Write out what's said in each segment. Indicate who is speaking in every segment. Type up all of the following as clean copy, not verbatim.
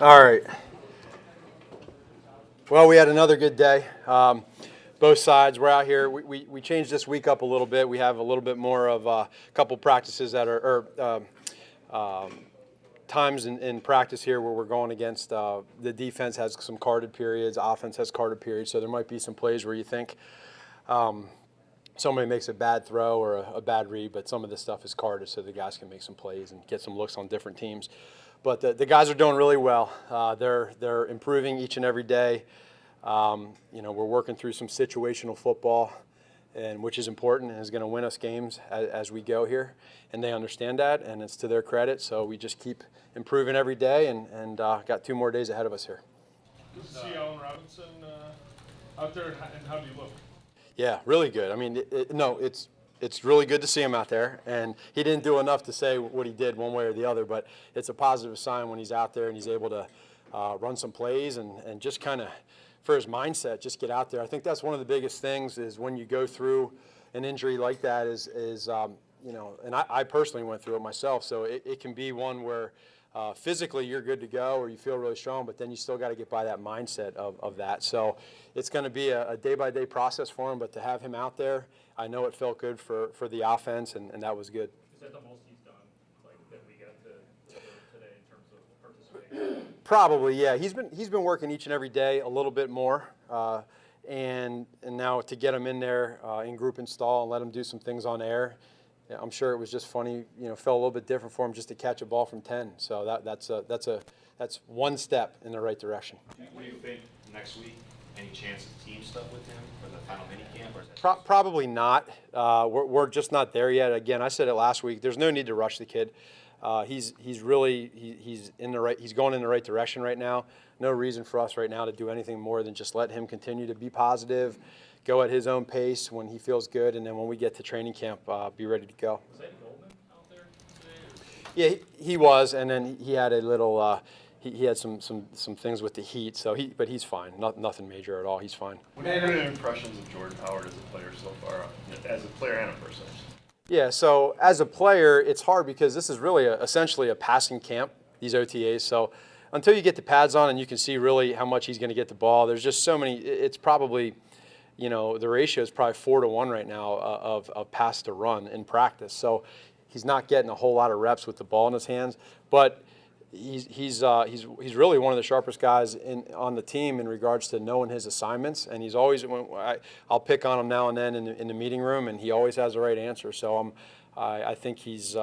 Speaker 1: All right. Well, we had another good day. Both sides. We're out here. We changed this week up a little bit. We have a little bit more of a couple practices that are, times in practice here where we're going against the defense has some carded periods, offense has carded periods. So there might be some plays where you think somebody makes a bad throw or a bad read, but some of this stuff is carded so the guys can make some plays and get some looks on different teams. But the guys are doing really well. They're improving each and every day. We're working through some situational football, and which is important and is going to win us games as we go here. And they understand that, and it's to their credit. So we just keep improving every day, and got 2 more days ahead of us here.
Speaker 2: Good to see Allen Robinson out there, and how do you look?
Speaker 1: Yeah, really good. I mean, it's really good to see him out there, and he didn't do enough to say what he did one way or the other, but it's a positive sign when he's out there and he's able to run some plays and just kind of, for his mindset, just get out there. I think that's one of the biggest things is when you go through an injury like that and I personally went through it myself, so it can be one where physically you're good to go or you feel really strong, but then you still got to get by that mindset of that. So it's going to be a day-by-day process for him, but to have him out there, I know it felt good for the offense, and that was good.
Speaker 2: Is that the most he's done, like that we got to today in terms of participating?
Speaker 1: Probably, yeah. He's been working each and every day a little bit more, and now to get him in there in group install and let him do some things on air. I'm sure it was just funny, felt a little bit different for him just to catch a ball from 10. So that's one step in the right direction.
Speaker 3: What do you think next week? Any chance of team stuff with him for the final mini camp? Or is that
Speaker 1: Probably not. We're just not there yet. Again, I said it last week. There's no need to rush the kid. He's going in the right direction right now. No reason for us right now to do anything more than just let him continue to be positive, go at his own pace when he feels good, and then when we get to training camp, be ready to go.
Speaker 2: Was Eddie Goldman out there today?
Speaker 1: Yeah, he was, and then he had a little. He had some things with the heat, but he's fine. Nothing major at all. He's fine.
Speaker 4: What are your impressions of Jordan Howard as a player so far, as a player and a person?
Speaker 1: Yeah, so as a player, it's hard because this is really essentially a passing camp, these OTAs. So until you get the pads on and you can see really how much he's going to get the ball, there's just so many. It's probably, the ratio is probably 4-to-1 right now of pass to run in practice. So he's not getting a whole lot of reps with the ball in his hands, but he's really one of the sharpest guys on the team in regards to knowing his assignments, and he's always I'll pick on him now and then in the meeting room, and he always has the right answer. So I think he's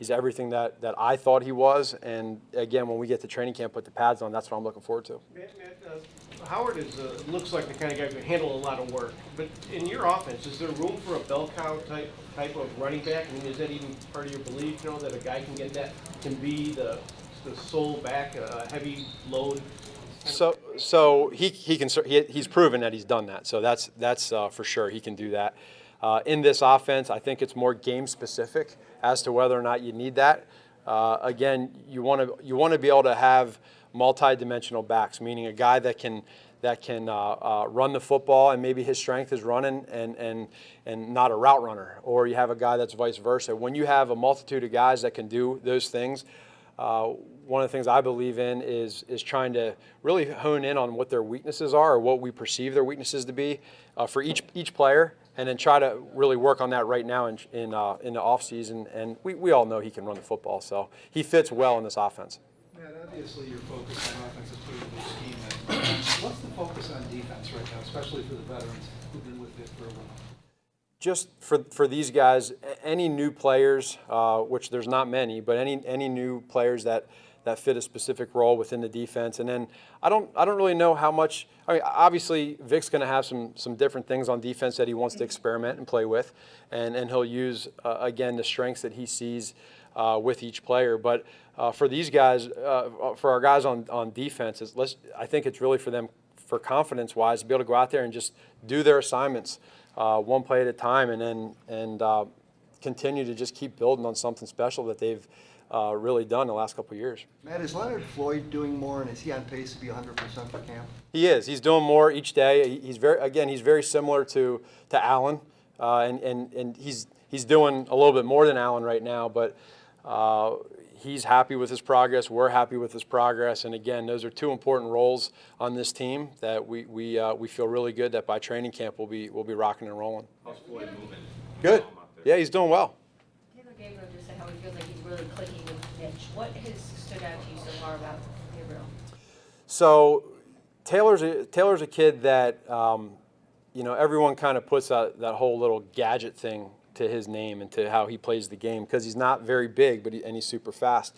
Speaker 1: everything that I thought he was, and again, when we get to training camp, put the pads on, that's what I'm looking forward to.
Speaker 5: Matt, Howard looks like the kind of guy who can handle a lot of work, but in your offense, is there room for a bell cow type of running back? I mean, is that even part of your belief, that a guy can be the sole back, a heavy load?
Speaker 1: So he's proven that he's done that. So that's for sure he can do that. In this offense, I think it's more game specific as to whether or not you need that. Again, you want to be able to have multi-dimensional backs, meaning a guy that can run the football and maybe his strength is running and not a route runner, or you have a guy that's vice versa. When you have a multitude of guys that can do those things, one of the things I believe in is trying to really hone in on what their weaknesses are or what we perceive their weaknesses to be for each player, and then try to really work on that right now in the off season. And we all know he can run the football, so he fits well in this offense.
Speaker 6: Matt, obviously your focus on offense is putting the scheme in. What's the focus on defense right now, especially for the veterans who've been with it for a while?
Speaker 1: Just for these guys, any new players, which there's not many, but any new players that fit a specific role within the defense. And then I don't really know how much. I mean, obviously Vic's going to have some different things on defense that he wants to experiment and play with, and he'll use again the strengths that he sees with each player. But for these guys, for our guys on defense, I think it's really for them, for confidence-wise, to be able to go out there and just do their assignments one play at a time, and continue to just keep building on something special that they've really done the last couple of years.
Speaker 6: Matt, is Leonard Floyd doing more, and is he on pace to be 100% for camp?
Speaker 1: He is. He's doing more each day. He's very similar to Allen, and he's doing a little bit more than Allen right now, but he's happy with his progress. We're happy with his progress. And again, those are two important roles on this team that we feel really good that by training camp we'll be rocking and rolling.
Speaker 3: How's Floyd moving?
Speaker 1: Good.
Speaker 3: Out there?
Speaker 1: Yeah, he's doing well.
Speaker 7: Taylor Gabriel just said how he feels like he's really clicking with Mitch. What has stood out to you so far about Gabriel?
Speaker 1: So Taylor's a kid that everyone kind of puts that whole little gadget thing to his name and to how he plays the game because he's not very big, but he's super fast.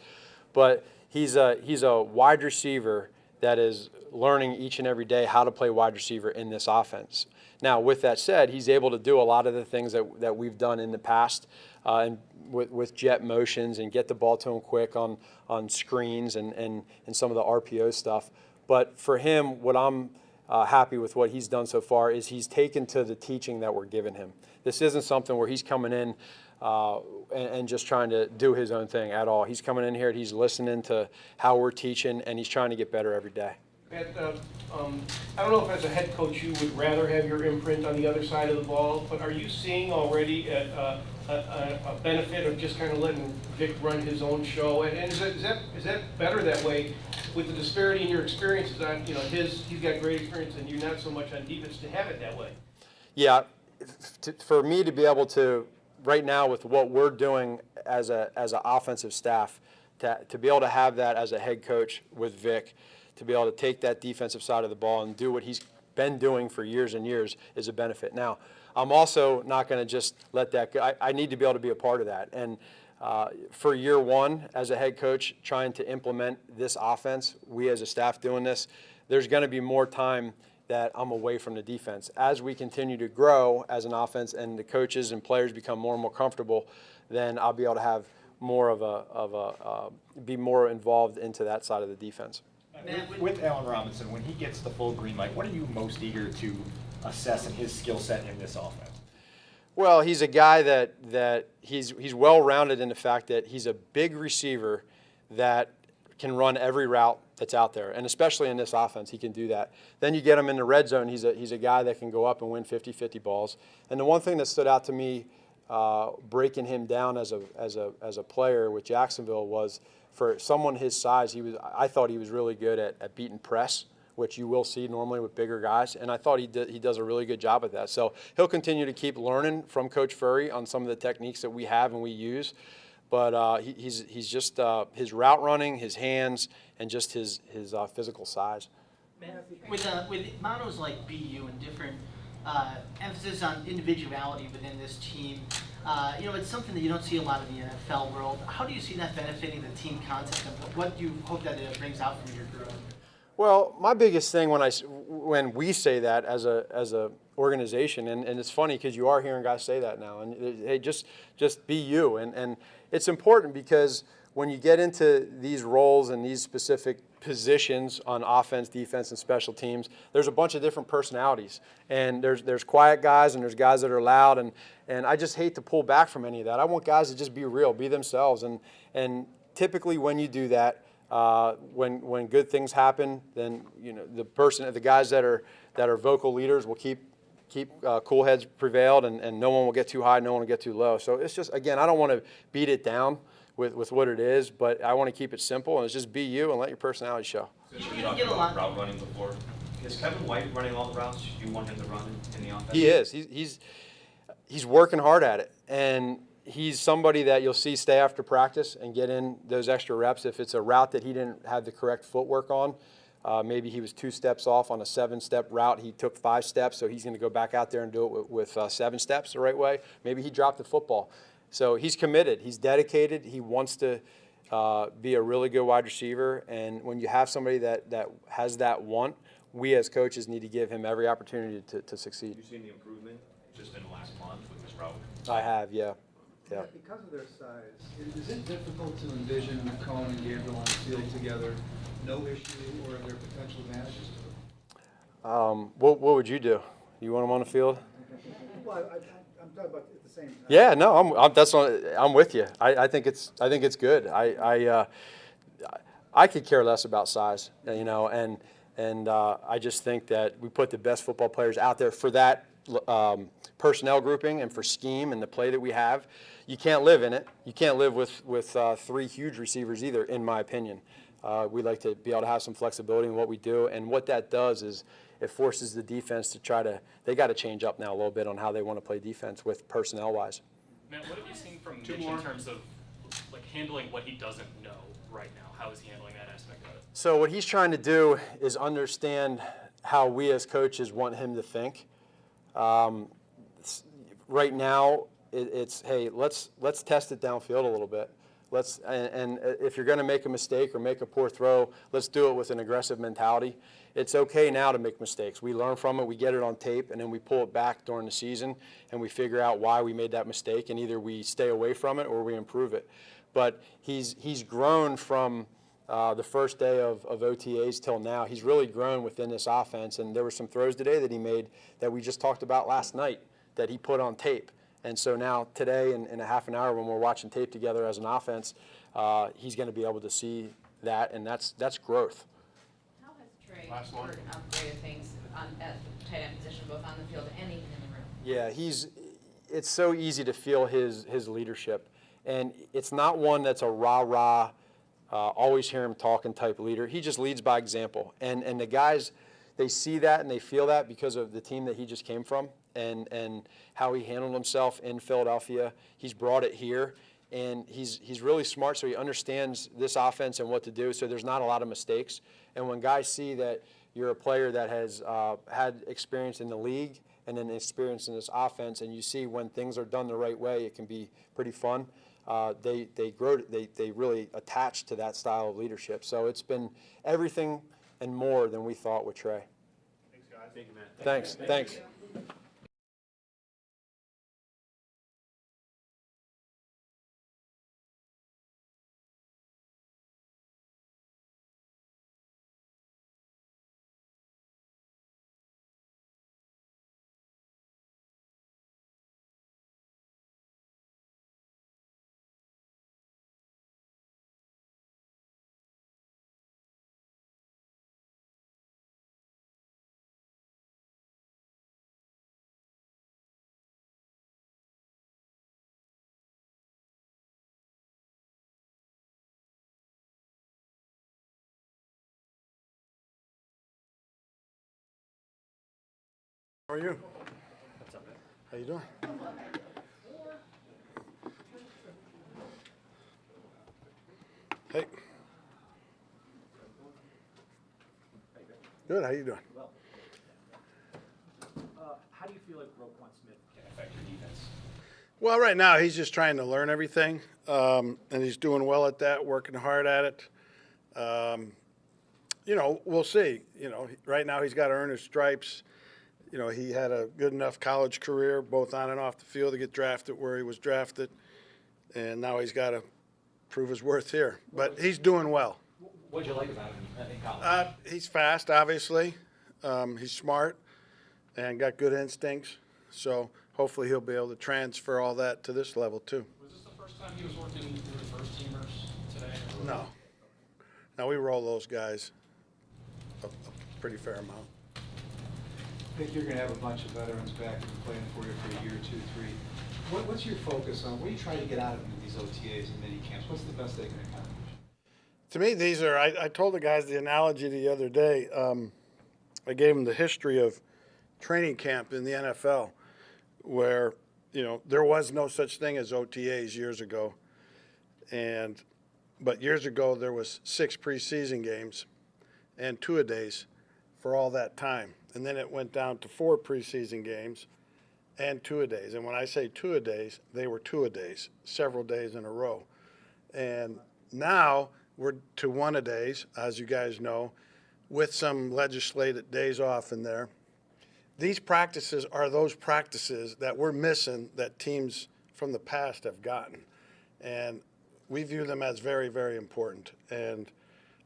Speaker 1: But he's a wide receiver that is learning each and every day how to play wide receiver in this offense. Now, with that said, he's able to do a lot of the things that we've done in the past and with jet motions and get the ball to him quick on screens and some of the RPO stuff. But for him, what I'm happy with what he's done so far is he's taken to the teaching that we're giving him. This isn't something where he's coming in and just trying to do his own thing at all. He's coming in here and he's listening to how we're teaching, and he's trying to get better every day.
Speaker 5: I don't know if as a head coach you would rather have your imprint on the other side of the ball, but are you seeing already a benefit of just kind of letting Vic run his own show? And is that better that way with the disparity in your experiences? He's got great experience and you're not so much on defense to have it that way.
Speaker 1: Yeah, for me to be able to, right now with what we're doing as an offensive staff, to be able to have that as a head coach with Vic, to be able to take that defensive side of the ball and do what he's been doing for years and years is a benefit. Now, I'm also not going to just let that go. I need to be able to be a part of that. And for year one, as a head coach, trying to implement this offense, we as a staff doing this, there's going to be more time that I'm away from the defense. As we continue to grow as an offense and the coaches and players become more and more comfortable, then I'll be able to have more be more involved into that side of the defense.
Speaker 8: With Allen Robinson, when he gets the full green light, what are you most eager to assess in his skill set in this offense?
Speaker 1: Well, he's a guy that he's well-rounded in the fact that he's a big receiver that can run every route that's out there, and especially in this offense, he can do that. Then you get him in the red zone, he's a guy that can go up and win 50-50 balls. And the one thing that stood out to me breaking him down as a player with Jacksonville was for someone his size, I thought he was really good at beating press, which you will see normally with bigger guys, and I thought he does a really good job at that. So he'll continue to keep learning from Coach Furry on some of the techniques that we have and we use. But he's just his route running, his hands, and just his physical size.
Speaker 9: With mottos like BU and different emphasis on individuality within this team, it's something that you don't see a lot in the NFL world. How do you see that benefiting the team concept, and what do you hope that it brings out from your group?
Speaker 1: Well, my biggest thing when we say that as a organization, and it's funny because you are hearing guys say that now, and hey, just be you, and it's important because when you get into these roles and these specific positions on offense, defense, and special teams, there's a bunch of different personalities, and there's quiet guys and there's guys that are loud, and I just hate to pull back from any of that. I want guys to just be real, be themselves, and typically when you do that, when good things happen, then the guys that are vocal leaders will keep cool heads prevailed, and no one will get too high, no one will get too low. So it's just, again, I don't want to beat it down with what it is, but I want to keep it simple, and it's just be you and let your personality show.
Speaker 3: Since you talked about route running before, is Kevin White running all the routes you want him to run in the offense?
Speaker 1: He is. He's working hard at it, and he's somebody that you'll see stay after practice and get in those extra reps. If it's a route that he didn't have the correct footwork on, maybe he was 2 steps off on a 7-step route. He took 5 steps, so he's going to go back out there and do it with 7 steps the right way. Maybe he dropped the football. So he's committed. He's dedicated. He wants to be a really good wide receiver. And when you have somebody that has that want, we as coaches need to give him every opportunity to succeed.
Speaker 3: You've seen the improvement just in the last month with his route?
Speaker 1: I have, yeah. Yeah.
Speaker 6: Because of their size, is it difficult to envision McCone and Gabriel on the field together, no issue, or are there potential advantages to them?
Speaker 1: What would you do? You want him on the field?
Speaker 6: Well, I'm talking about at the same time.
Speaker 1: Yeah, no, I'm with you. I think it's good. I could care less about size, and I just think that we put the best football players out there for that personnel grouping and for scheme and the play that we have. You can't live in it. You can't live with 3 huge receivers either, in my opinion. We like to be able to have some flexibility in what we do, and what that does is it forces the defense to they got to change up now a little bit on how they want to play defense with personnel-wise.
Speaker 2: Matt, what have you seen from Mitch in terms of like handling what he doesn't know right now? How is he handling that aspect of it?
Speaker 1: So what he's trying to do is understand how we as coaches want him to think. Right now, it's hey, let's test it downfield a little bit. And if you're going to make a mistake or make a poor throw, let's do it with an aggressive mentality. It's okay now to make mistakes. We learn from it, we get it on tape, and then we pull it back during the season, and we figure out why we made that mistake, and either we stay away from it or we improve it. But he's grown from the first day of OTAs till now. He's really grown within this offense, and there were some throws today that he made that we just talked about last night that he put on tape. And so now today in a half an hour when we're watching tape together as an offense, he's going to be able to see that, and that's growth.
Speaker 10: How has Trey Burton upgraded things at the tight end position, both on the field and even in the room?
Speaker 1: Yeah, it's so easy to feel his leadership. And it's not one that's a rah-rah, always hear him talking type leader. He just leads by example. And the guys, they see that and they feel that because of the team that he just came from and how he handled himself in Philadelphia. He's brought it here, and he's really smart, so he understands this offense and what to do, so there's not a lot of mistakes. And when guys see that you're a player that has had experience in the league and then experience in this offense, and you see when things are done the right way, it can be pretty fun. They grow. They really attach to that style of leadership. So it's been everything and more than we thought with Trey.
Speaker 3: Thanks, guys. Thank you, man.
Speaker 1: Thanks.
Speaker 11: How are you? What's up, man? How you doing? Hey. Good. How you doing?
Speaker 8: Well, how do you feel like Roquan Smith can affect your defense?
Speaker 11: Well, right now he's just trying to learn everything, and he's doing well at that, working hard at it. We'll see. Right now he's got to earn his stripes. He had a good enough college career, both on and off the field, to get drafted where he was drafted, and now he's got to prove his worth here. But he's doing well.
Speaker 8: What did you like about him in college?
Speaker 11: He's fast, obviously. He's smart and got good instincts. So hopefully he'll be able to transfer all that to this level too.
Speaker 2: Was this the first time he was working with the first teamers today?
Speaker 11: No. Now we roll those guys a pretty fair amount.
Speaker 6: I think you're going to have a bunch of veterans back and playing for you for a year, 2, 3. What's your focus on? What are you trying to get out of them in these OTAs and mini camps? What's the best they can accomplish?
Speaker 11: To me, these are, I told the guys the analogy the other day. I gave them the history of training camp in the NFL where, there was no such thing as OTAs years ago. But years ago, there was 6 preseason games and 2-a-days for all that time. And then it went down to 4 preseason games and 2-a-days. And when I say 2-a-days, they were 2-a-days, several days in a row. And now we're to 1-a-days, as you guys know, with some legislated days off in there. These practices are those practices that we're missing that teams from the past have gotten. And we view them as very, very important. And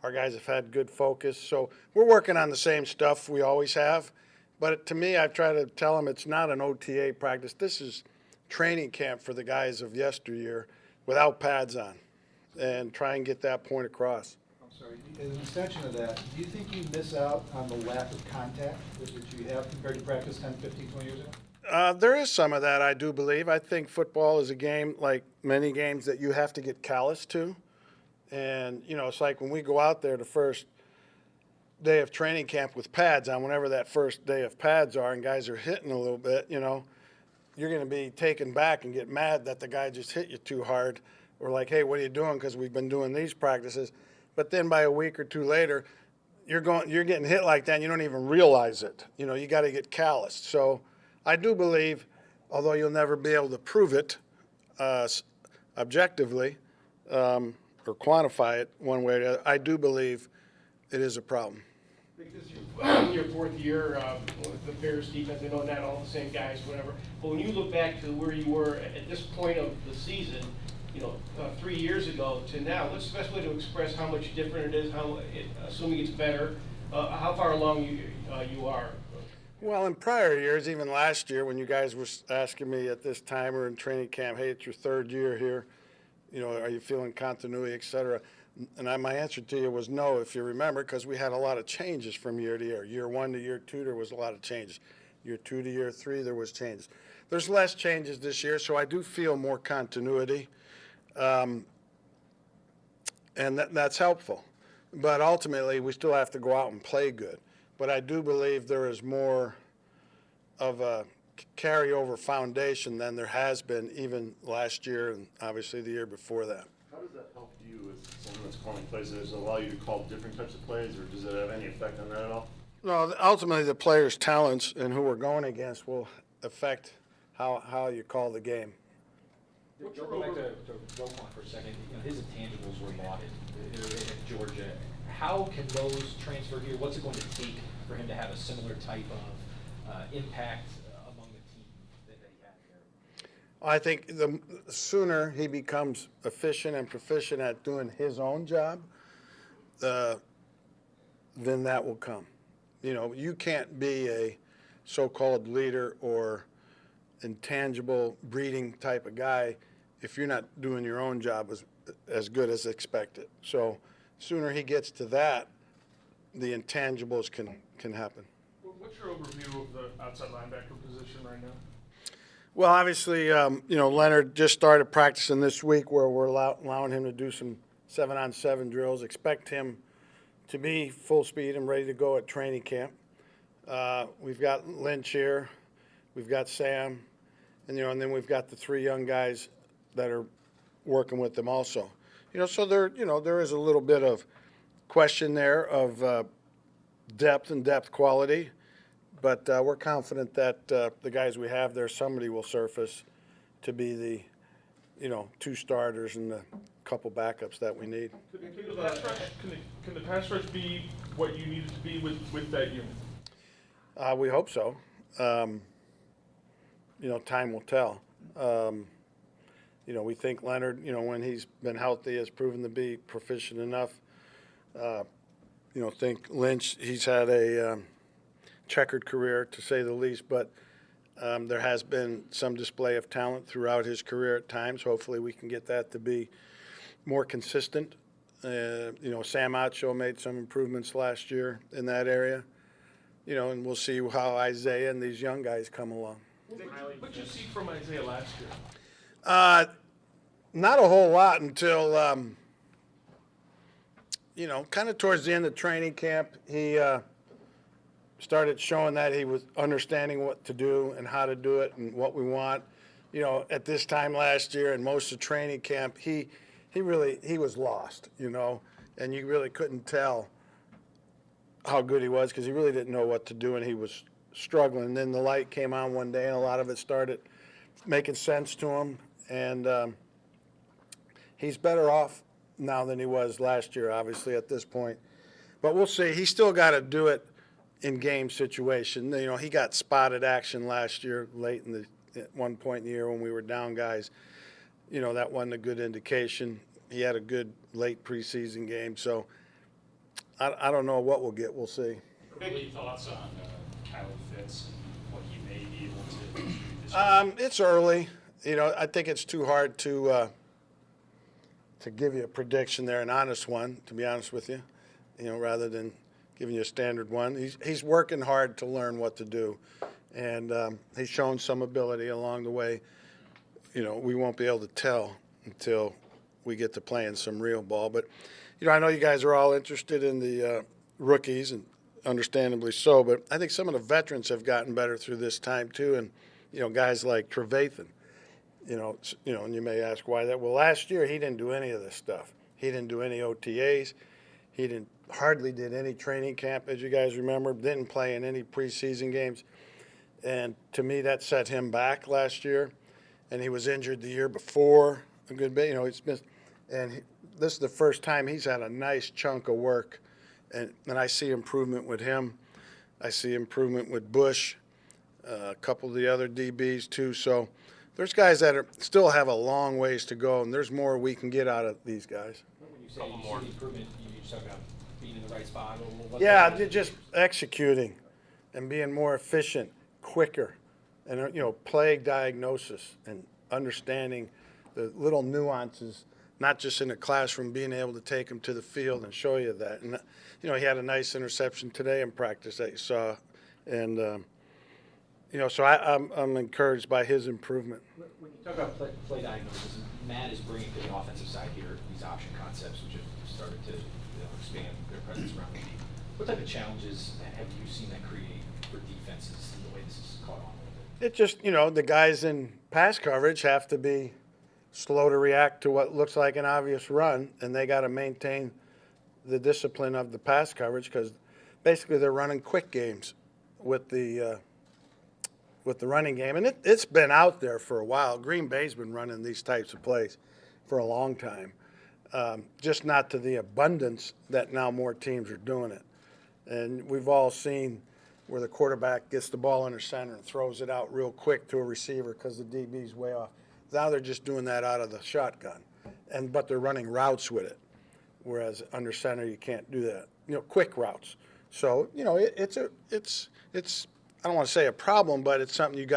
Speaker 11: our guys have had good focus. So we're working on the same stuff we always have. But to me, I try to tell them it's not an OTA practice. This is training camp for the guys of yesteryear without pads on, and try and get that point across.
Speaker 6: I'm sorry, as an extension of that, do you think you miss out on the lack of contact that you have compared to practice 10, 15, 20 years ago?
Speaker 11: There is some of that, I do believe. I think football is a game, like many games, that you have to get callous to. And, you know, it's like when we go out there the first day of training camp with pads on, whenever that first day of pads are, and guys are hitting a little bit, you know, you're going to be taken back and get mad that the guy just hit you too hard. Or like, hey, what are you doing? Because we've been doing these practices. But then by a week or two later, you're getting hit like that and you don't even realize it. You know, you got to get calloused. So I do believe, although you'll never be able to prove it objectively or quantify it one way or the other, I do believe it is a problem.
Speaker 5: Because your fourth year with the Bears defense, I know not all the same guys, whatever. But when you look back to where you were at this point of the season, you know, 3 years ago to now, what's the best way to express how much different it is? Assuming it's better, how far along you are?
Speaker 11: Well, in prior years, even last year, when you guys were asking me at this time or in training camp, hey, it's your third year here, you know, are you feeling continuity, et cetera? And my answer to you was no, if you remember, because we had a lot of changes from year to year. Year 1 to year 2, there was a lot of changes. Year 2 to year 3, there was changes. There's less changes this year, so I do feel more continuity, and that's helpful. But ultimately, we still have to go out and play good. But I do believe there is more of a carryover foundation than there has been even last year and obviously the year before that.
Speaker 4: How does that help you as someone that's calling plays? Does it allow you to call different types of plays, or does it have any effect on that at all?
Speaker 11: No, ultimately the players' talents and who we're going against will affect how you call the game.
Speaker 8: Go back to Roquan for a second. You know, his intangibles were lauded at Georgia. How can those transfer here? What's it going to take for him to have a similar type of impact among the team that he had there?
Speaker 11: I think the sooner he becomes efficient and proficient at doing his own job, then that will come. You know, you can't be a so-called leader or intangible breeding type of guy if you're not doing your own job as good as expected. So sooner he gets to that, the intangibles can happen.
Speaker 12: What's your overview of the outside linebacker position right now?
Speaker 11: Well, obviously, you know, Leonard just started practicing this week where we're allowing him to do some 7-on-7 drills. Expect him to be full speed and ready to go at training camp. We've got Lynch here, we've got Sam, and then we've got the 3 young guys that are working with them also. You know, so there is a little bit of question there of depth and depth quality, but we're confident that the guys we have there, somebody will surface to be the, 2 starters and the couple backups that we need.
Speaker 12: Can the pass rush be what you need it to be with that unit?
Speaker 11: We hope so. Time will tell. We think Leonard, when he's been healthy, has proven to be proficient enough. Think Lynch, he's had a checkered career, to say the least, but there has been some display of talent throughout his career at times. Hopefully we can get that to be more consistent. Sam Acho made some improvements last year in that area. And we'll see how Isaiah and these young guys come along.
Speaker 12: What did you see from Isaiah last year?
Speaker 11: Not a whole lot until, kind of towards the end of training camp, he started showing that he was understanding what to do and how to do it and what we want. At this time last year and most of training camp, he was lost, and you really couldn't tell how good he was because he really didn't know what to do and he was struggling. And then the light came on one day and a lot of it started making sense to him. And he's better off now than he was last year, obviously, at this point. But we'll see. He's still got to do it in game situation. He got spotted action last year late at one point in the year when we were down guys. That wasn't a good indication. He had a good late preseason game. So I don't know what we'll get. We'll see.
Speaker 2: Any thoughts on Kyle Pitts and what he may be able to do this year?
Speaker 11: It's early. I think it's too hard to give you a prediction there, an honest one, to be honest with you, rather than giving you a standard one. He's working hard to learn what to do, And he's shown some ability along the way. You know, we won't be able to tell until we get to playing some real ball. But, you know, I know you guys are all interested in the rookies, and understandably so, but I think some of the veterans have gotten better through this time too. And, you know, guys like Trevathan, you know, and you may ask why that. Well, last year he didn't do any of this stuff. He didn't do any OTAs. He hardly did any training camp, as you guys remember, didn't play in any preseason games. And to me, that set him back last year. And he was injured the year before a good bit. You know, this is the first time he's had a nice chunk of work. And I see improvement with him. I see improvement with Bush, a couple of the other DBs too. So there's guys that still have a long ways to go, and there's more we can get out of these guys.
Speaker 8: When you say you see the improvement, you just talk about being in the right spot? Or
Speaker 11: Yeah, just executing and being more efficient, quicker, and, you know, play diagnosis and understanding the little nuances, not just in the classroom, being able to take them to the field and show you that. And, you know, he had a nice interception today in practice that you saw. And, you know, so I'm encouraged by his improvement.
Speaker 8: When you talk about play diagnosis, Matt is bringing to the offensive side here these option concepts, which have started to expand their presence around the league. What type of challenges have you seen that create for defenses in the way this has caught on a little bit?
Speaker 11: It just, you know, the guys in pass coverage have to be slow to react to what looks like an obvious run, and they got to maintain the discipline of the pass coverage because basically they're running quick games with the running game. And it's been out there for a while. Green Bay's been running these types of plays for a long time, just not to the abundance that now more teams are doing it. And we've all seen where the quarterback gets the ball under center and throws it out real quick to a receiver because the DB's way off. Now they're just doing that out of the shotgun, but they're running routes with it, whereas under center you can't do that. You know, quick routes. So, you know, it's I don't want to say a problem, but it's something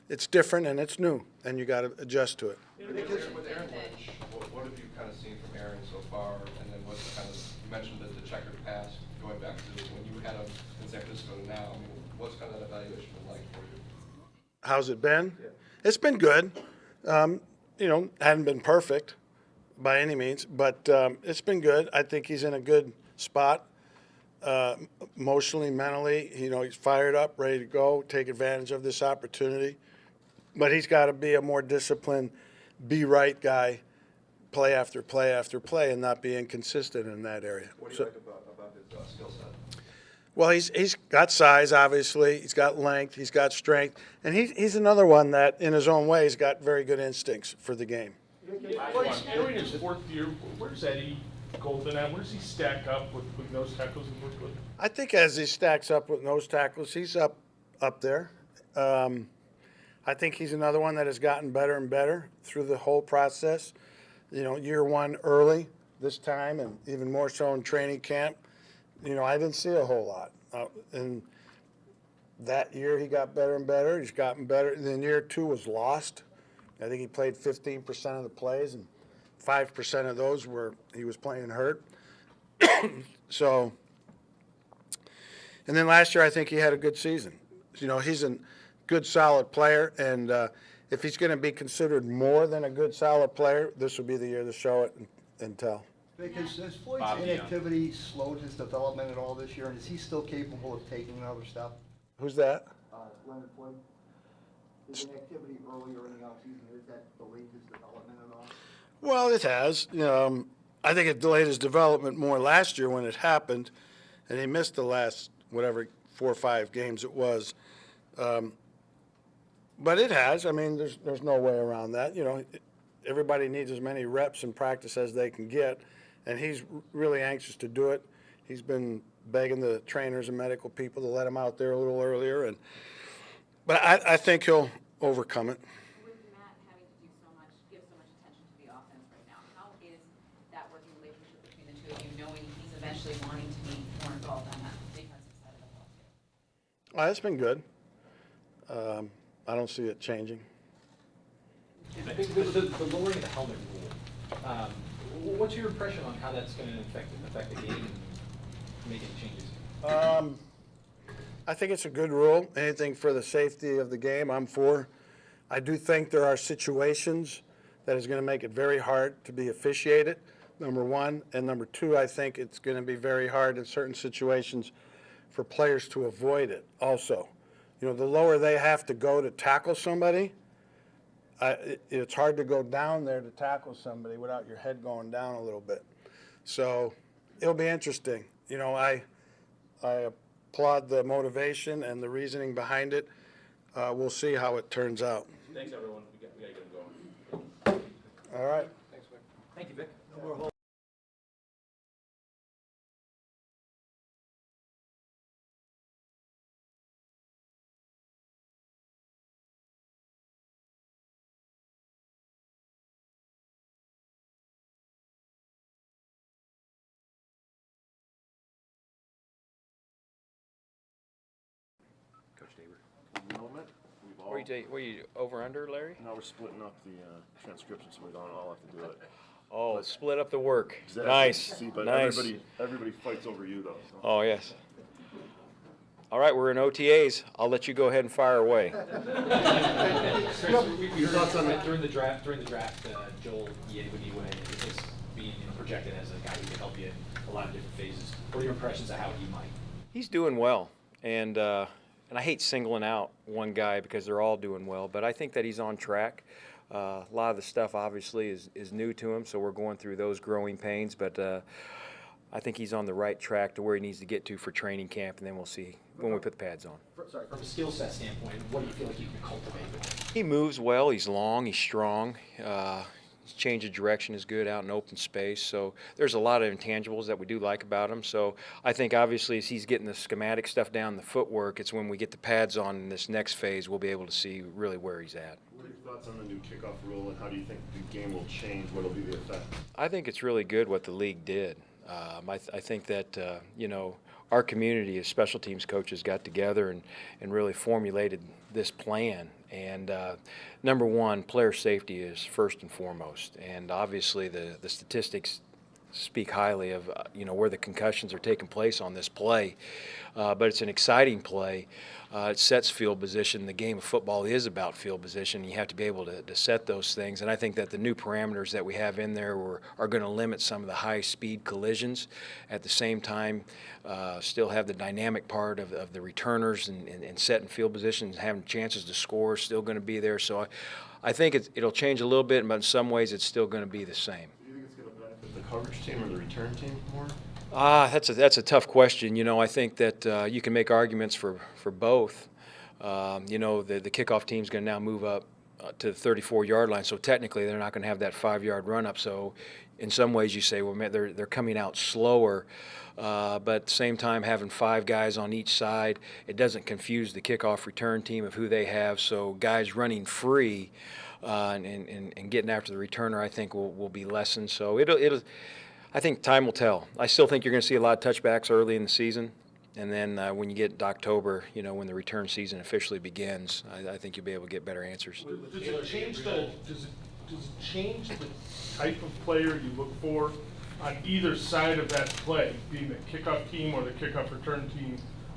Speaker 11: it's different and it's new, and you got to adjust to it.
Speaker 13: With Aaron Lynch, what have you kind of seen from Aaron so far? And then what's kind of, you mentioned the checkered pass, going back to when you had him in San Francisco to now. I mean, what's kind of that evaluation been like for you?
Speaker 11: How's it been? Yeah. It's been good. You know, hadn't been perfect by any means, but it's been good. I think he's in a good spot. Emotionally, mentally, you know, he's fired up, ready to go, take advantage of this opportunity. But he's got to be a more disciplined, be right guy, play after play after play, and not be inconsistent in that area.
Speaker 13: What do you like about his skill set?
Speaker 11: Well, he's got size, obviously. He's got length. He's got strength. And he's another one that, in his own way, has got very good instincts for the game.
Speaker 12: During his fourth year, where's Eddie Golden at? Where does he stack up with nose tackles and work with?
Speaker 11: I think as he stacks up with nose tackles, he's up there. I think he's another one that has gotten better and better through the whole process. You know, year one early this time, and even more so in training camp. You know, I didn't see a whole lot. And that year he got better and better. He's gotten better. And then year two was lost. I think he played 15% of the plays, and 5% of those he was playing hurt. So, and then last year I think he had a good season. You know, he's a good, solid player, and if he's going to be considered more than a good, solid player, this will be the year to show it and tell.
Speaker 14: Has Floyd's inactivity slowed his development at all this year, and is he still capable of taking another step?
Speaker 11: Who's that?
Speaker 14: Leonard Floyd. His inactivity earlier in the offseason, has that delayed his development at all?
Speaker 11: Well, it has. I think it delayed his development more last year when it happened, and he missed the last, 4 or 5 games it was. But it has. I mean, there's no way around that. You know, everybody needs as many reps in practice as they can get, and he's really anxious to do it. He's been begging the trainers and medical people to let him out there a little earlier, but I think he'll overcome it.
Speaker 10: With Matt having to give so much attention to the offense right now, how is that working relationship between the two of you, knowing he's eventually wanting to be more involved on that defensive side of the ball too?
Speaker 11: Well, it's been good. I don't see it changing.
Speaker 8: I think the lowering of the helmet rule, what's your impression on how that's going to affect the game and make any changes?
Speaker 11: I think it's a good rule. Anything for the safety of the game, I'm for. I do think there are situations that is going to make it very hard to be officiated, number one. And number two, I think it's going to be very hard in certain situations for players to avoid it also. You know, the lower they have to go to tackle somebody, it's hard to go down there to tackle somebody without your head going down a little bit. So it'll be interesting. You know, I applaud the motivation and the reasoning behind it. We'll see how it turns out.
Speaker 8: Thanks, everyone. We gotta get them going.
Speaker 11: All right.
Speaker 8: Thanks, Vic. Thank you, Vic. Coach Daber.
Speaker 4: Moment, we've all,
Speaker 1: Were you over under, Larry?
Speaker 4: now we're splitting up the transcription, so we don't all have to do it.
Speaker 1: Oh, split up the work.
Speaker 4: Exactly.
Speaker 1: Nice.
Speaker 4: See, but
Speaker 1: nice.
Speaker 4: everybody fights over you though. So.
Speaker 1: Oh, yes. All right, we're in OTAs. I'll let you go ahead and fire away.
Speaker 8: Your thoughts on that during the draft? Joel Yedwiniwe is being projected as a guy who can help you in a lot of different phases. What are your impressions of how he might?
Speaker 1: He's doing well, and I hate singling out one guy because they're all doing well, but I think that he's on track. A lot of the stuff obviously is new to him, so we're going through those growing pains, but I think he's on the right track to where he needs to get to for training camp, and then we'll see when we put the pads on.
Speaker 8: From a skill set standpoint, what do you feel like you can cultivate with him?
Speaker 1: He moves well, he's long, he's strong. His change of direction is good out in open space, so there's a lot of intangibles that we do like about him. So I think obviously as he's getting the schematic stuff down, the footwork, it's when we get the pads on in this next phase we'll be able to see really where he's at.
Speaker 4: What are your thoughts on the new kickoff rule, and how do you think the game will change? What will be the effect?
Speaker 1: I think it's really good what the league did. I think that, our community as special teams coaches got together and really formulated this plan. And number one, player safety is first and foremost. And obviously the statistics speak highly of, where the concussions are taking place on this play. But it's an exciting play. It sets field position. The game of football is about field position. You have to be able to set those things. And I think that the new parameters that we have in there are going to limit some of the high-speed collisions. At the same time, still have the dynamic part of the returners and setting field positions, having chances to score still going to be there. So I think it'll change a little bit, but in some ways it's still going to be the same.
Speaker 4: Do you think it's going to benefit the coverage team or the return team more?
Speaker 1: That's a tough question. I think that you can make arguments for both. The kickoff team's going to now move up to the 34-yard line, so technically they're not going to have that 5-yard run up. So in some ways you say, well, man, they're coming out slower. But at the same time, having 5 guys on each side, it doesn't confuse the kickoff return team of who they have. So guys running free and getting after the returner, I think, will be lessened. So I think time will tell. I still think you're going to see a lot of touchbacks early in the season. And then when you get to October, when the return season officially begins, I think you'll be able to get better answers.
Speaker 12: Does it change the type of player you look for on either side of that play, being the kickoff team or the kickoff return team,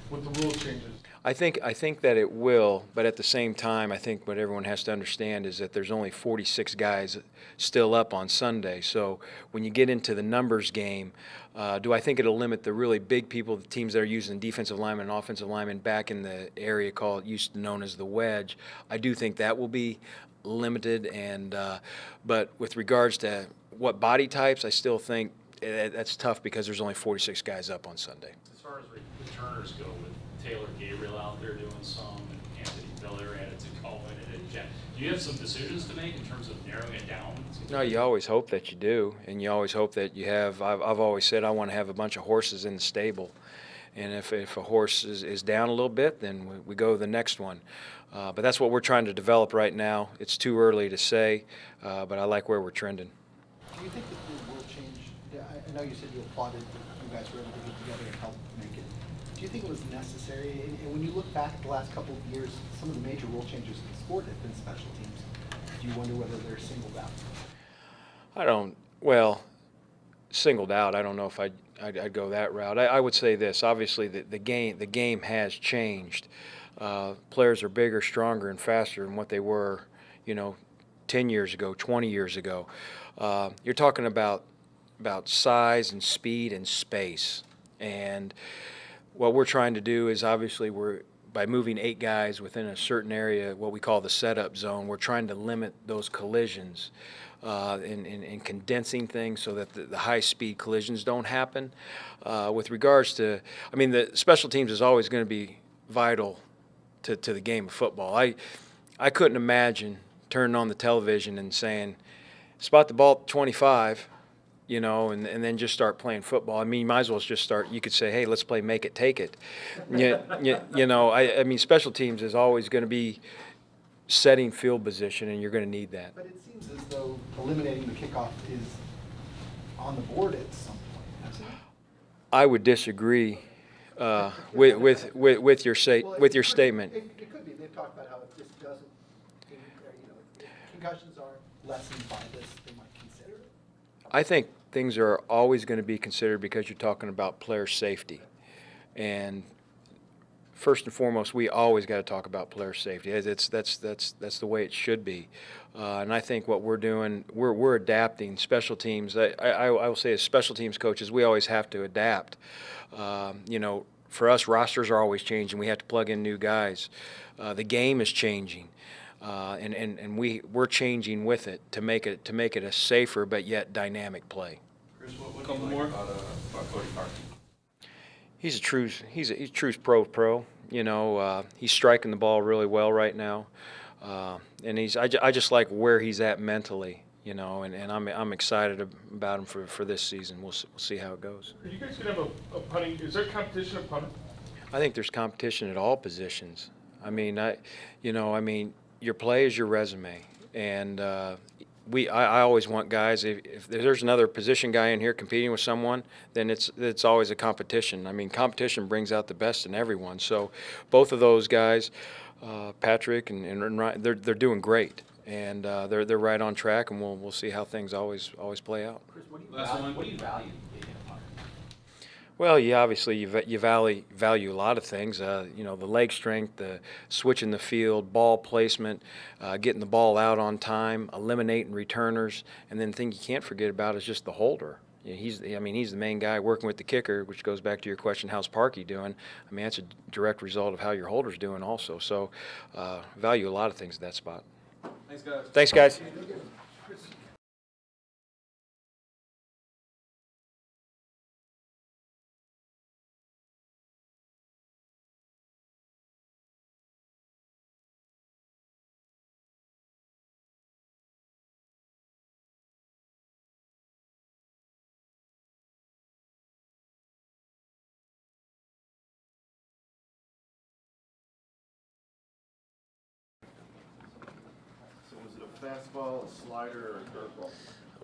Speaker 12: with the rule changes?
Speaker 1: I think that it will, but at the same time, I think what everyone has to understand is that there's only 46 guys still up on Sunday. So when you get into the numbers game, do I think it'll limit the really big people, the teams that are using defensive linemen and offensive linemen back in the area used to known as the wedge? I do think that will be limited, but with regards to what body types, I still think that's tough because there's only 46 guys up on Sunday.
Speaker 2: As far as returners go, with Taylor Gabriel out there doing some, and Anthony Miller added to Cohen and Jen, do you have some decisions to make in terms of narrowing it down?
Speaker 1: No, you always hope that you do, and you always hope that you have. I've always said I want to have a bunch of horses in the stable, and if a horse is down a little bit, then we go to the next one. But that's what we're trying to develop right now. It's too early to say, but I like where we're trending.
Speaker 14: Do you think that the world change, I know you said you applauded that you guys were able to get together and help make it. Do you think it was necessary? And when you look back at the last couple of years, some of the major rule changes in the sport have been special teams. Do you wonder whether they're singled out?
Speaker 1: Singled out, I don't know if
Speaker 15: I'd go that route. I would say this. Obviously, the game has changed. Players are bigger, stronger, and faster than what they were, 10 years ago, 20 years ago. You're talking about size and speed and space. And what we're trying to do is obviously by moving 8 guys within a certain area, what we call the setup zone, we're trying to limit those collisions and condensing things so that the high-speed collisions don't happen. With regards to, the special teams is always going to be vital to the game of football. I couldn't imagine turning on the television and saying, spot the ball at 25, and then just start playing football. You might as well just start. You could say, hey, let's play make it, take it. Special teams is always going to be setting field position, and you're going to need that.
Speaker 14: But it seems as though eliminating the kickoff is on the board at some point, hasn't it?
Speaker 15: I would disagree with your statement.
Speaker 14: It could be. They've talked about how if this doesn't, if concussions aren't lessened by this, they might consider it.
Speaker 15: I think things are always going to be considered because you're talking about player safety. And first and foremost, we always got to talk about player safety. That's the way it should be. And I think what we're doing, we're adapting special teams. I will say as special teams coaches, we always have to adapt. For us, rosters are always changing. We have to plug in new guys. The game is changing. And we're changing with it to make it a safer but yet dynamic play.
Speaker 3: Chris, what do you like about Cody Parkey?
Speaker 15: He's a true pro. He's striking the ball really well right now, and I just like where he's at mentally. And I'm excited about him for this season. We'll see how it goes.
Speaker 12: Are you guys gonna have a punting? Is there competition of punter?
Speaker 15: I think there's competition at all positions. Your play is your resume, and I always want guys. If there's another position guy in here competing with someone, then it's always a competition. Competition brings out the best in everyone. So, both of those guys, Patrick and Ryan, they're doing great, and they're right on track, and we'll see how things always play out.
Speaker 8: Chris, what do you value being a punter?
Speaker 15: Well, you value a lot of things. The leg strength, the switching the field, ball placement, getting the ball out on time, eliminating returners, and then the thing you can't forget about is just the holder. He's the main guy working with the kicker, which goes back to your question, how's Parkey doing? That's a direct result of how your holder's doing also. So, value a lot of things at that spot. Thanks, guys.
Speaker 4: Fastball, a slider, or a curveball?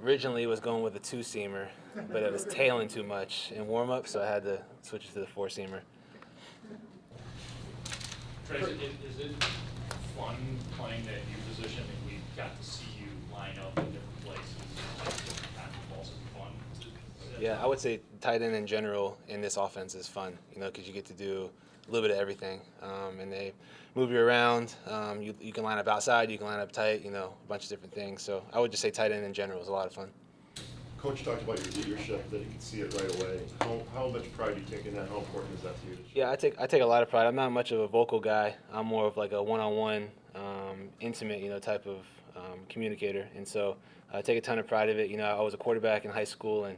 Speaker 16: Originally, it was going with a 2-seamer, but it was tailing too much in warm-up, so I had to switch it to the 4-seamer.
Speaker 2: Trace, is it fun playing that new position? We got to see you line up in different places, different kinds of balls. Is it fun?
Speaker 16: Yeah, I would say tight end in general in this offense is fun, because you get to do a little bit of everything, and they move you around. You can line up outside, you can line up tight, a bunch of different things. So I would just say tight end in general is a lot of fun.
Speaker 4: Coach talked about your leadership, that you can see it right away. How much pride do you take in that? How important is that to you?
Speaker 16: Yeah, I take a lot of pride. I'm not much of a vocal guy. I'm more of like a one-on-one, intimate, type of communicator. And so I take a ton of pride of it. I was a quarterback in high school and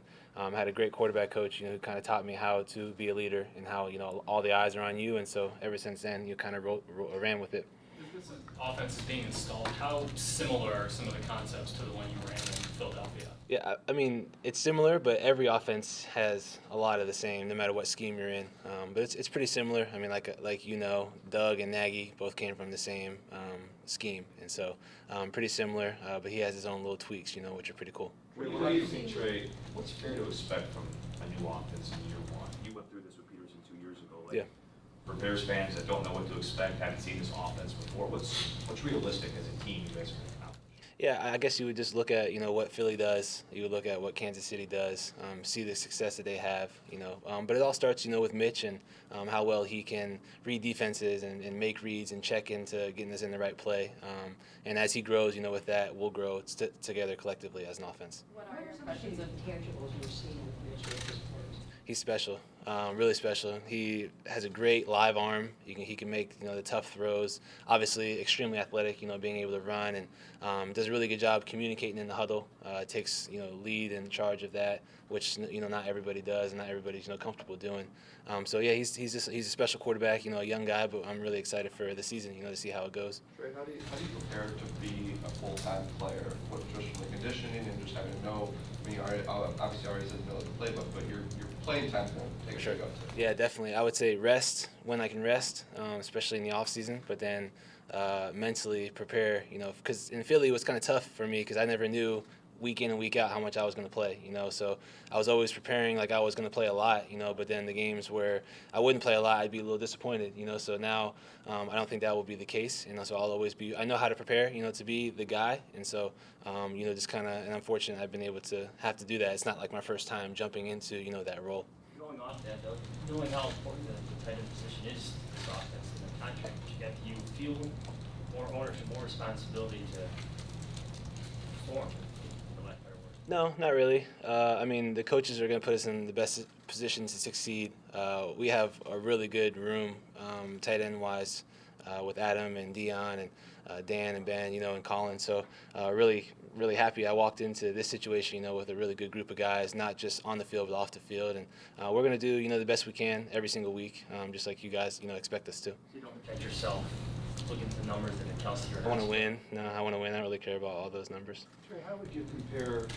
Speaker 16: had a great quarterback coach, who kind of taught me how to be a leader and how, all the eyes are on you. And so ever since then, you kind of ran with it.
Speaker 2: As this offense is being installed, how similar are some of the concepts to the one you ran in Philadelphia?
Speaker 16: Yeah, it's similar, but every offense has a lot of the same, no matter what scheme you're in. But it's pretty similar. Doug and Nagy both came from the same scheme, and so pretty similar. But he has his own little tweaks, which are pretty cool.
Speaker 3: What do you think, Trey? What's fair to expect from a new offense in year one? You went through this with Peterson 2 years ago.
Speaker 16: Yeah.
Speaker 3: For Bears fans that don't know what to expect, haven't seen this offense before, what's realistic as a team you guys can accomplish?
Speaker 16: Yeah, I guess you would just look at, what Philly does. You would look at what Kansas City does, see the success that they have, But it all starts, with Mitch and how well he can read defenses and make reads and check into getting us in the right play. And as he grows, with that, we'll grow together collectively as an offense.
Speaker 7: What are your impressions of tangibles you're seeing with Mitch at this point?
Speaker 16: He's special, really special. He has a great live arm. He can make the tough throws. Obviously, extremely athletic. Being able to run and does a really good job communicating in the huddle. Takes lead and charge of that, which not everybody does and not everybody's comfortable doing. So yeah, he's a special quarterback. A young guy, but I'm really excited for the season. To see how it goes.
Speaker 13: Trey, how do you prepare to be a full-time player? What just from the conditioning and just having to know? I mean, obviously already doesn't know the playbook, but your playing time's going to take a big uptick.
Speaker 16: Yeah, definitely. I would say rest when I can rest, especially in the off season. But then mentally prepare. Because in Philly it was kind of tough for me because I never knew week in and week out how much I was going to play. So I was always preparing like I was going to play a lot. But then the games where I wouldn't play a lot, I'd be a little disappointed. So now I don't think that will be the case. So I'll always be. I know how to prepare. To be the guy. And so just kind of. And I'm fortunate I've been able to have to do that. It's not like my first time jumping into that role.
Speaker 17: Going off that though, knowing how important the tight end position is to this offense and the contract that you got, do you feel more ownership, more responsibility to perform?
Speaker 16: No, not really. I mean, the coaches are going to put us in the best position to succeed. We have a really good room, tight end wise, with Adam and Dion and Dan and Ben, and Colin. So really happy I walked into this situation, with a really good group of guys, not just on the field but off the field. And we're going to do, the best we can every single week, just like you guys, expect us to.
Speaker 17: So you don't protect yourself looking at the numbers and the Kelsey.
Speaker 16: I want to win. No, I want to win. I don't really care about all those numbers.
Speaker 6: Trey, how would you compare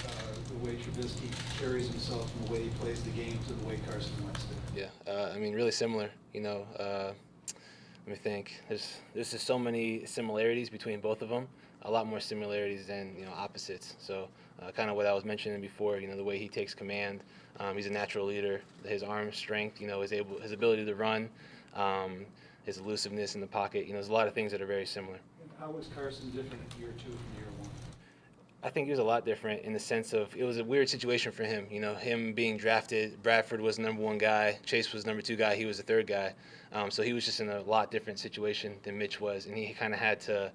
Speaker 6: the way Trubisky carries himself and the way he plays the game to the way Carson Wentz did?
Speaker 16: Yeah, I mean, really similar. Let me think. There's just so many similarities between both of them. A lot more similarities than opposites. So kind of what I was mentioning before. The way he takes command. He's a natural leader. His arm strength. His ability to run. His elusiveness in the pocket. There's a lot of things that are very similar.
Speaker 6: And how was Carson different year 2 from year 1?
Speaker 16: I think he was a lot different in the sense of it was a weird situation for him. Him being drafted, Bradford was the #1 guy, Chase was #2 guy, he was the 3rd guy. So he was just in a lot different situation than Mitch was, and he kind of had to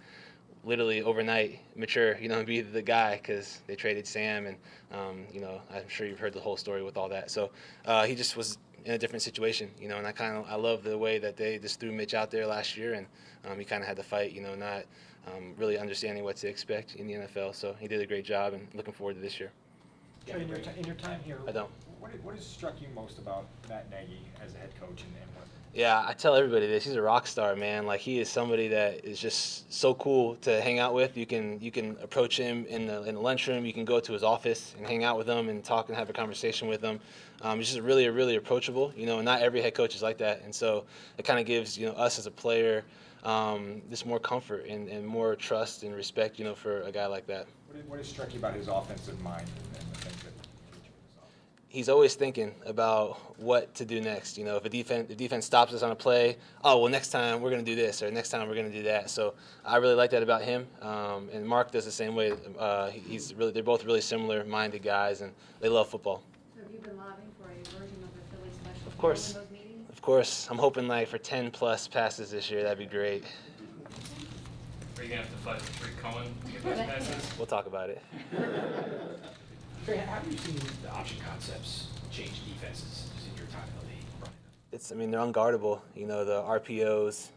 Speaker 16: literally overnight mature, and be the guy because they traded Sam, and I'm sure you've heard the whole story with all that. So he just was in a different situation, and I love the way that they just threw Mitch out there last year, and he kind of had to fight, not really understanding what to expect in the NFL. So he did a great job, and looking forward to this year.
Speaker 8: Yeah, in your time here,
Speaker 16: I don't.
Speaker 8: What has struck you most about Matt Nagy as a head coach and what?
Speaker 16: Yeah, I tell everybody this. He's a rock star, man. Like, he is somebody that is just so cool to hang out with. You can approach him in the lunchroom. You can go to his office and hang out with him and talk and have a conversation with him. He's just really approachable. And not every head coach is like that. And so it kind of gives us as a player just more comfort and more trust and respect, for a guy like that.
Speaker 8: What has struck you about his offensive mind and the things that?
Speaker 16: He's always thinking about what to do next. If the defense stops us on a play, oh, well, next time we're going to do this, or next time we're going to do that. So I really like that about him. And Mark does the same way. They're both really similar-minded guys, and they love football.
Speaker 7: So have you been lobbying for a version of the Philly special
Speaker 16: Of course.
Speaker 7: in those meetings?
Speaker 16: Of course. I'm hoping for 10-plus passes this year. That'd be great.
Speaker 2: Are you going to have to fight with Rick Cohen to get those passes?
Speaker 16: We'll talk about it.
Speaker 8: Trey, how have you seen the option concepts change defenses in your time in the league?
Speaker 16: They're unguardable. The RPOs.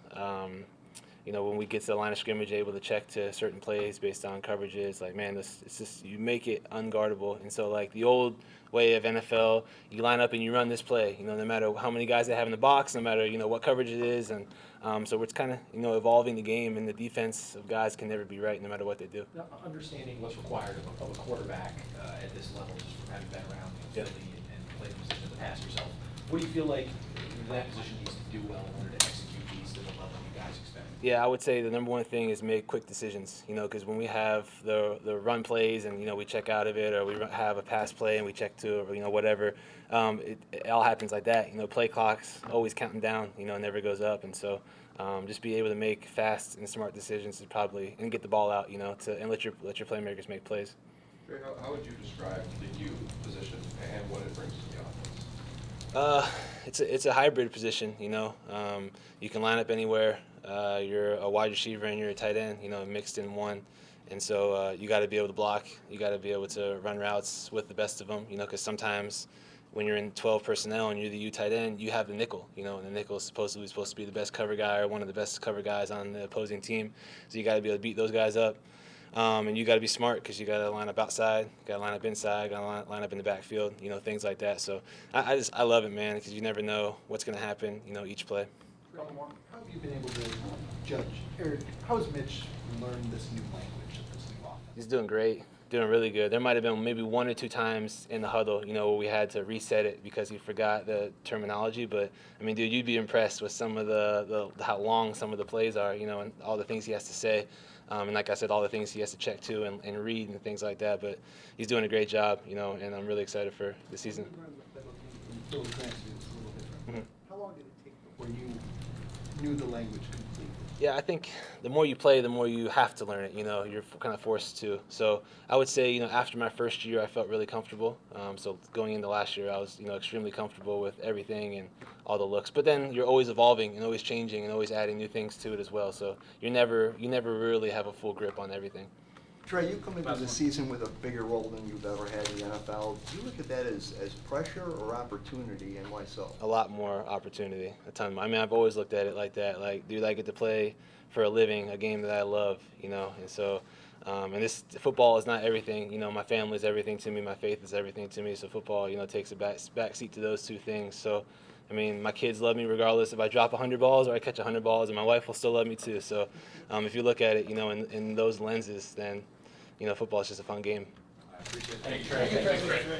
Speaker 16: When we get to the line of scrimmage, able to check to certain plays based on coverages. It's just you make it unguardable. And so, the old way of NFL, you line up and you run this play. No matter how many guys they have in the box, no matter what coverage it is, and so it's kind of evolving the game, and the defense of guys can never be right no matter what they do.
Speaker 8: Now, understanding what's required of a quarterback at this level, just from having been around Philly and played the position in the past yourself, what do you feel like that position needs to do well in order to execute these to the level you guys expect?
Speaker 16: Yeah, I would say the number one thing is make quick decisions, you know, because when we have the run plays and, you know, we check out of it, or we have a pass play and we check to it, or, you know, whatever, it all happens like that. You know, play clock's always counting down, you know, it never goes up. And so just be able to make fast and smart decisions is probably, and get the ball out, you know, and let your playmakers make plays.
Speaker 13: Trey, how would you describe the U position and what it brings to the offense?
Speaker 16: It's a hybrid position, you know. You can line up anywhere. You're a wide receiver and you're a tight end, you know, mixed in one. And so you got to be able to block. You got to be able to run routes with the best of them, you know, because sometimes when you're in 12 personnel and you're the U tight end, you have the nickel, you know, and the nickel is supposed to be the best cover guy or one of the best cover guys on the opposing team. So you got to be able to beat those guys up. And you got to be smart because you got to line up outside, got to line up inside, got to line up in the backfield, you know, things like that. So I love it, man, because you never know what's going to happen, you know, each play.
Speaker 14: How have you been able to judge, or how has Mitch learned this new language of this new offense?
Speaker 16: He's doing great, doing really good. There might have been maybe 1 or 2 times in the huddle, you know, where we had to reset it because he forgot the terminology. But I mean, dude, you'd be impressed with some of the how long some of the plays are, you know, and all the things he has to say. And like I said, all the things he has to check to and read and things like that. But he's doing a great job, you know, and I'm really excited for the season.
Speaker 14: How long did it take before you knew the language completely?
Speaker 16: Yeah, I think the more you play, the more you have to learn it. You know, you're kind of forced to. So I would say, you know, after my first year, I felt really comfortable. So going into last year, I was, you know, extremely comfortable with everything and all the looks. But then you're always evolving and always changing and always adding new things to it as well. So you never really have a full grip on everything.
Speaker 18: Trey, you come into the season with a bigger role than you've ever had in the NFL. Do you look at that as pressure or opportunity, and why so?
Speaker 16: A lot more opportunity, a ton more. I mean, I've always looked at it like that. Like, dude, I get to play for a living, a game that I love, you know. And so, and this football is not everything. You know, my family is everything to me. My faith is everything to me. So football, you know, takes a back seat to those two things. So, I mean, my kids love me regardless if I drop 100 balls or I catch 100 balls, and my wife will still love me too. So, if you look at it, you know, in those lenses, then, you know, football is just a fun game.
Speaker 2: Thank you, Trey. Thanks, Trey.